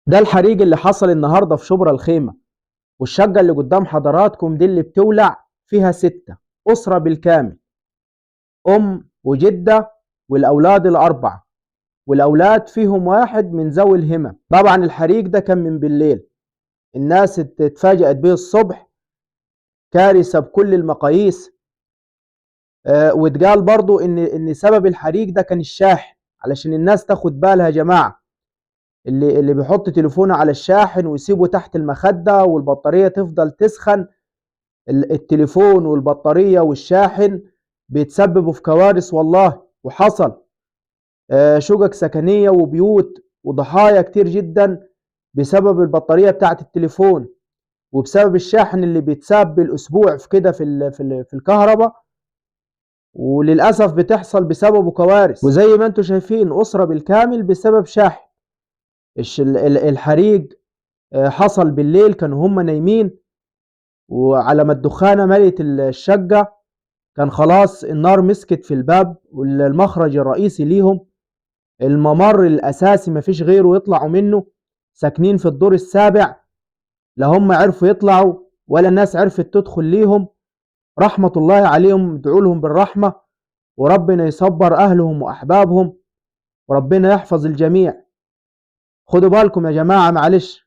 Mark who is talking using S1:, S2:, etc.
S1: ده الحريق اللي حصل النهارده في شبرا الخيمة. والشقة اللي قدام حضراتكم دي اللي بتولع فيها 6 أسرة بالكامل، أم وجدة والأولاد الأربعة، والأولاد فيهم واحد من ذوي الهمم. طبعا الحريق ده كان من بالليل، الناس اتفاجأت به الصبح، كارثة بكل المقاييس. واتقال برضو إن سبب الحريق ده كان الشاحن، علشان الناس تاخد بالها يا جماعة. اللي بيحط تليفونه على الشاحن ويسيبه تحت المخدة والبطارية تفضل تسخن، التليفون والبطارية والشاحن بيتسببوا في كوارث والله. وحصل شقق سكنية وبيوت وضحايا كتير جدا بسبب البطارية بتاعت التليفون، وبسبب الشاحن اللي بيتساب بالأسبوع في كده في الكهرباء. وللأسف بتحصل بسببه كوارث، وزي ما انتم شايفين أسرة بالكامل بسبب شاحن. الحريق حصل بالليل، كانوا هم نايمين، وعلى ما الدخانة ملت الشقة كان خلاص النار مسكت في الباب والمخرج الرئيسي ليهم. الممر الأساسي مفيش غيره يطلعوا منه، ساكنين في الدور السابع، لا هم عرفوا يطلعوا ولا الناس عرفت تدخل ليهم. رحمة الله عليهم، ادعوا لهم بالرحمة، وربنا يصبر أهلهم وأحبابهم، وربنا يحفظ الجميع. خدوا بالكم يا جماعة، معلش